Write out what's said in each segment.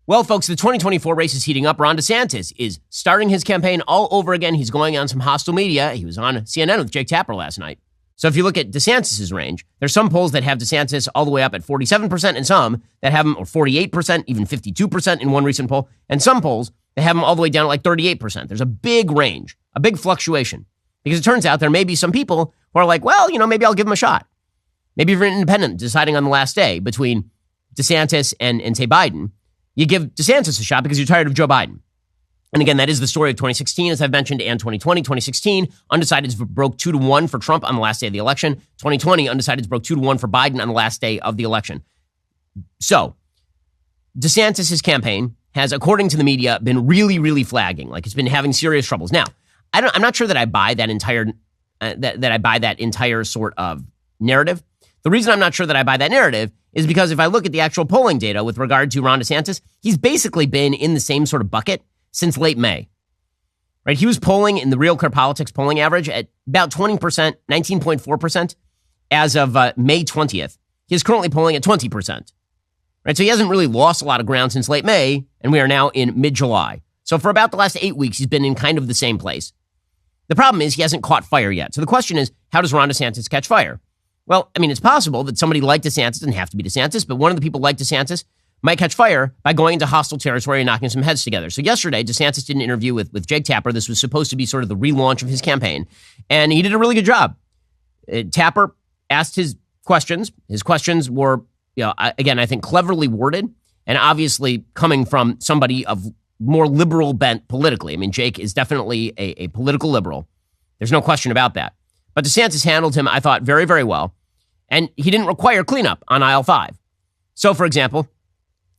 Well, folks, the 2024 race is heating up. Ron DeSantis is starting his campaign all over again. He's going on some hostile media. He was on CNN with Jake Tapper last night. So if you look at DeSantis' range, there's some polls that have DeSantis all the way up at 47% and some that have him, or 48%, even 52% in one recent poll, and some polls that have him all the way down at like 38%. There's a big range, a big fluctuation, because it turns out there may be some people who are like, well, maybe I'll give him a shot. Maybe if you're an independent deciding on the last day between DeSantis and say, Biden, you give DeSantis a shot because you're tired of Joe Biden. And again, that is the story of 2016, as I've mentioned, and 2020. 2016, undecideds broke 2-1 for Trump on the last day of the election. 2020, undecideds broke 2-1 for Biden on the last day of the election. So, DeSantis' campaign has, according to the media, been really, really flagging. Like, it's been having serious troubles. Now, I'm not sure that I buy that entire sort of narrative. The reason I'm not sure that I buy that narrative is because if I look at the actual polling data with regard to Ron DeSantis, he's basically been in the same sort of bucket since late May. Right? He was polling in the Real Clear Politics polling average at about 20%, 19.4% as of May 20th. He is currently polling at 20%. Right? So he hasn't really lost a lot of ground since late May, and we are now in mid-July. So for about the last 8 weeks, he's been in kind of the same place. The problem is he hasn't caught fire yet. So the question is, how does Ron DeSantis catch fire? Well, I mean, it's possible that somebody like DeSantis, doesn't have to be DeSantis, but one of the people like DeSantis might catch fire by going into hostile territory and knocking some heads together. So yesterday, DeSantis did an interview with Jake Tapper. This was supposed to be sort of the relaunch of his campaign, and he did a really good job. Tapper asked his questions. His questions were, again, I think cleverly worded, and obviously coming from somebody of more liberal bent politically. I mean, Jake is definitely a political liberal. There's no question about that. But DeSantis handled him, I thought, very, very well. And he didn't require cleanup on aisle 5. So, for example,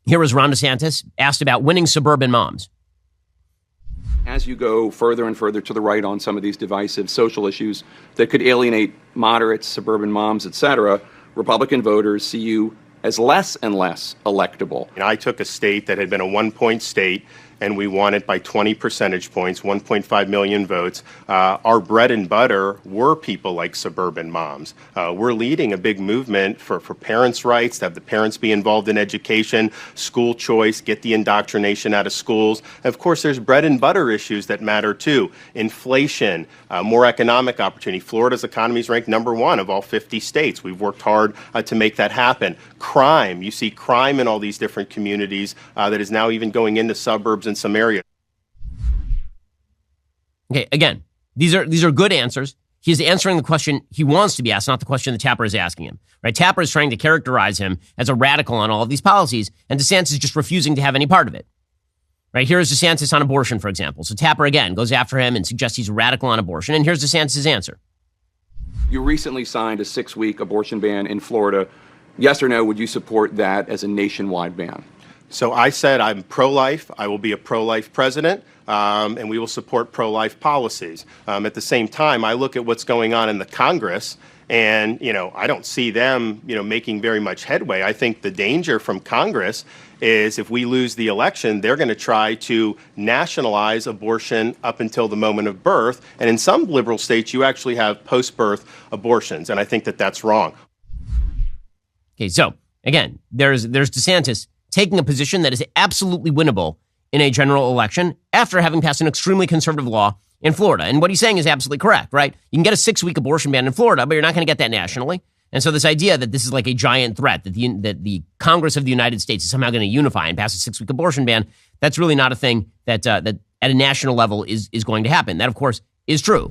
here was Ron DeSantis asked about winning suburban moms. As you go further and further to the right on some of these divisive social issues that could alienate moderates, suburban moms, et cetera, Republican voters see you as less and less electable. And I took a state that had been a 1-point state, and we won it by 20 percentage points, 1.5 million votes. Our bread and butter were people like suburban moms. We're leading a big movement for parents' rights, to have the parents be involved in education, school choice, get the indoctrination out of schools. And of course, there's bread and butter issues that matter too. Inflation, more economic opportunity. Florida's economy is ranked number 1 of all 50 states. We've worked hard to make that happen. Crime, you see crime in all these different communities that is now even going into suburbs in some areas. Okay, again, these are good answers. He's answering the question he wants to be asked, not the question that Tapper is asking him. Right? Tapper is trying to characterize him as a radical on all of these policies, and DeSantis is just refusing to have any part of it. Right? Here's DeSantis on abortion, for example. So Tapper, again, goes after him and suggests he's a radical on abortion, and here's DeSantis' answer. You recently signed a 6-week abortion ban in Florida. Yes or no, would you support that as a nationwide ban? So I said I'm pro-life. I will be a pro-life president, and we will support pro-life policies. At the same time, I look at what's going on in the Congress, and I don't see them making very much headway. I think the danger from Congress is if we lose the election, they're going to try to nationalize abortion up until the moment of birth. And in some liberal states, you actually have post-birth abortions, and I think that that's wrong. Okay, so again, there's DeSantis taking a position that is absolutely winnable in a general election after having passed an extremely conservative law in Florida. And what he's saying is absolutely correct, right? You can get a 6-week abortion ban in Florida, but you're not going to get that nationally. And so this idea that this is like a giant threat, that the Congress of the United States is somehow going to unify and pass a 6-week abortion ban, that's really not a thing that at a national level is going to happen. That, of course, is true.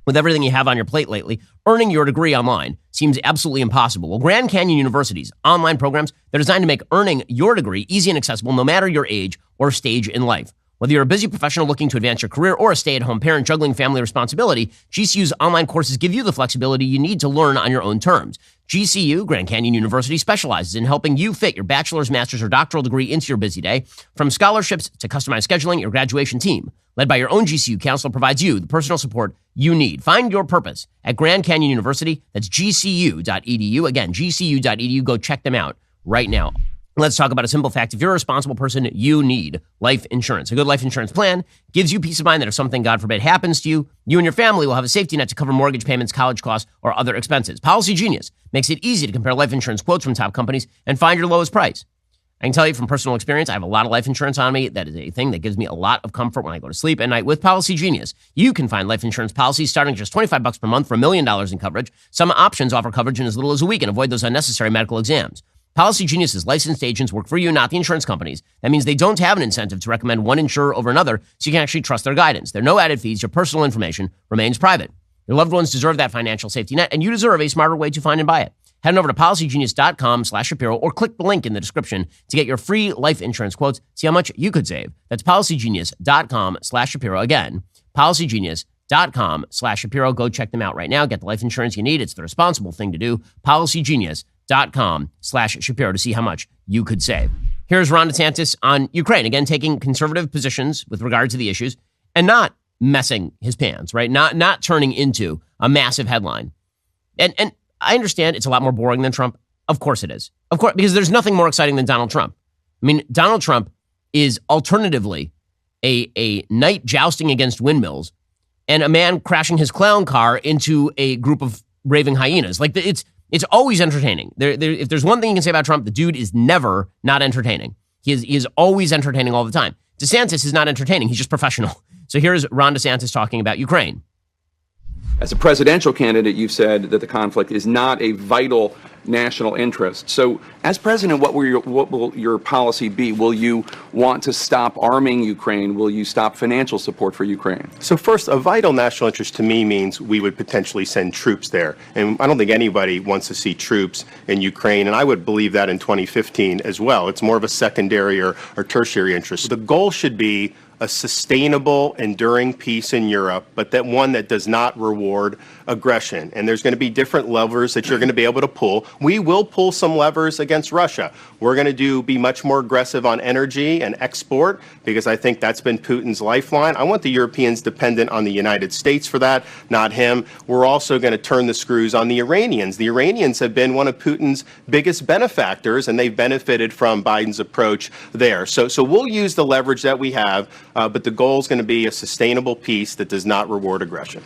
With everything you have on your plate lately, earning your degree online seems absolutely impossible. Well, Grand Canyon University's online programs, they're designed to make earning your degree easy and accessible no matter your age or stage in life. Whether you're a busy professional looking to advance your career or a stay-at-home parent juggling family responsibility, GCU's online courses give you the flexibility you need to learn on your own terms. GCU, Grand Canyon University, specializes in helping you fit your bachelor's, master's, or doctoral degree into your busy day. From scholarships to customized scheduling, your graduation team, led by your own GCU counselor, provides you the personal support you need. Find your purpose at Grand Canyon University. That's gcu.edu. Again, gcu.edu. Go check them out right now. Let's talk about a simple fact. If you're a responsible person, you need life insurance. A good life insurance plan gives you peace of mind that if something, God forbid, happens to you, you and your family will have a safety net to cover mortgage payments, college costs, or other expenses. Policy Genius makes it easy to compare life insurance quotes from top companies and find your lowest price. I can tell you from personal experience, I have a lot of life insurance on me. That is a thing that gives me a lot of comfort when I go to sleep at night with Policy Genius. You can find life insurance policies starting at just $25 per month for $1 million in coverage. Some options offer coverage in as little as a week and avoid those unnecessary medical exams. Policy Genius's licensed agents work for you, not the insurance companies. That means they don't have an incentive to recommend one insurer over another, so you can actually trust their guidance. There are no added fees. Your personal information remains private. Your loved ones deserve that financial safety net, and you deserve a smarter way to find and buy it. Head on over to policygenius.com/Shapiro or click the link in the description to get your free life insurance quotes. See how much you could save. That's policygenius.com/Shapiro. Again, policygenius.com/Shapiro. Go check them out right now. Get the life insurance you need. It's the responsible thing to do. Policygenius.com/Shapiro to see how much you could save. Here's Ron DeSantis on Ukraine. Again, taking conservative positions with regard to the issues and not messing his pants, right? Not turning into a massive headline. And I understand it's a lot more boring than Trump. Of course it is. Of course, because there's nothing more exciting than Donald Trump. I mean, Donald Trump is alternatively a knight jousting against windmills and a man crashing his clown car into a group of raving hyenas. Like, it's always entertaining. If there's one thing you can say about Trump, the dude is never not entertaining. He is always entertaining all the time. DeSantis is not entertaining. He's just professional. So here's Ron DeSantis talking about Ukraine. As a presidential candidate, you've said that the conflict is not a vital national interest. So as president, what will your policy be? Will you want to stop arming Ukraine? Will you stop financial support for Ukraine? So first, a vital national interest to me means we would potentially send troops there. And I don't think anybody wants to see troops in Ukraine. And I would believe that in 2015 as well. It's more of a secondary or tertiary interest. The goal should be a sustainable, enduring peace in Europe, but that one that does not reward aggression. And there's going to be different levers that you're going to be able to pull. We will pull some levers against Russia. We're going to be much more aggressive on energy and export, because I think that's been Putin's lifeline. I want the Europeans dependent on the United States for that, not him. We're also going to turn the screws on the Iranians. The Iranians have been one of Putin's biggest benefactors, and they've benefited from Biden's approach there. So we'll use the leverage that we have, but the goal is going to be a sustainable peace that does not reward aggression.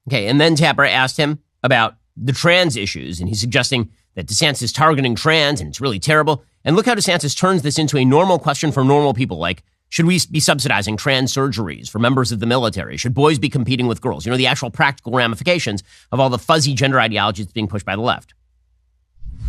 Okay, and then Tapper asked him about the trans issues, and he's suggesting that DeSantis is targeting trans, and it's really terrible. And look how DeSantis turns this into a normal question for normal people, like, should we be subsidizing trans surgeries for members of the military? Should boys be competing with girls? You know, the actual practical ramifications of all the fuzzy gender ideology that's being pushed by the left.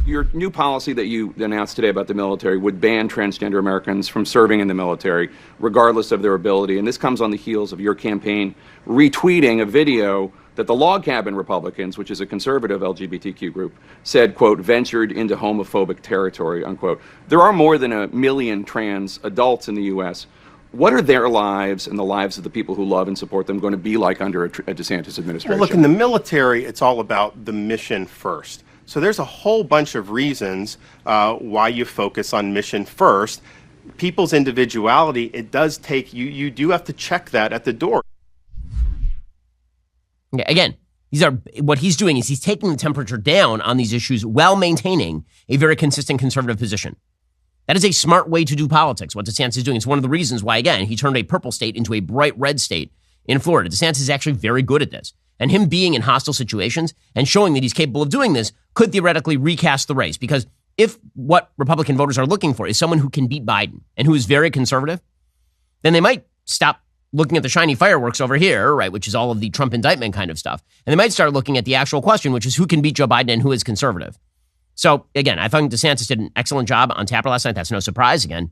Your new policy that you announced today about the military would ban transgender Americans from serving in the military, regardless of their ability. And this comes on the heels of your campaign retweeting a video that the Log Cabin Republicans, which is a conservative LGBTQ group, said, quote, ventured into homophobic territory, unquote. There are more than 1 million trans adults in the U.S. What are their lives and the lives of the people who love and support them going to be like under a DeSantis administration? Well, look, in the military, it's all about the mission first. So there's a whole bunch of reasons why you focus on mission first. People's individuality, it does take, you do have to check that at the door. Okay, again, what he's doing is he's taking the temperature down on these issues while maintaining a very consistent conservative position. That is a smart way to do politics, what DeSantis is doing. It's one of the reasons why, again, he turned a purple state into a bright red state in Florida. DeSantis is actually very good at this. And him being in hostile situations and showing that he's capable of doing this could theoretically recast the race. Because if what Republican voters are looking for is someone who can beat Biden and who is very conservative, then they might stop looking at the shiny fireworks over here, right, which is all of the Trump indictment kind of stuff. And they might start looking at the actual question, which is who can beat Joe Biden and who is conservative. So, again, I think DeSantis did an excellent job on Tapper last night. That's no surprise. Again,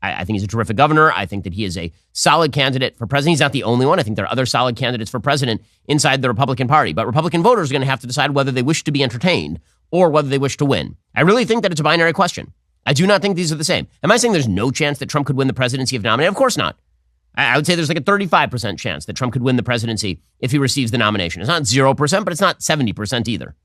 I think he's a terrific governor. I think that he is a solid candidate for president. He's not the only one. I think there are other solid candidates for president inside the Republican Party. But Republican voters are going to have to decide whether they wish to be entertained or whether they wish to win. I really think that it's a binary question. I do not think these are the same. Am I saying there's no chance that Trump could win the presidency if nominated? Of course not. I would say there's like a 35% chance that Trump could win the presidency if he receives the nomination. It's not 0%, but it's not 70% either.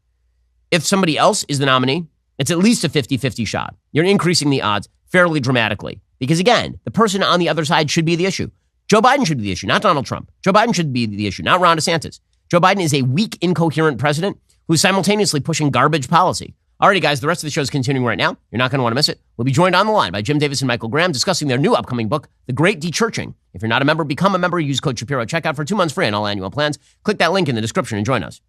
If somebody else is the nominee, it's at least a 50-50 shot. You're increasing the odds fairly dramatically. Because again, the person on the other side should be the issue. Joe Biden should be the issue, not Donald Trump. Joe Biden should be the issue, not Ron DeSantis. Joe Biden is a weak, incoherent president who's simultaneously pushing garbage policy. Alrighty, guys, the rest of the show is continuing right now. You're not going to want to miss it. We'll be joined on the line by Jim Davis and Michael Graham discussing their new upcoming book, The Great Dechurching. If you're not a member, become a member. Use code Shapiro at checkout for 2 months free on all annual plans. Click that link in the description and join us.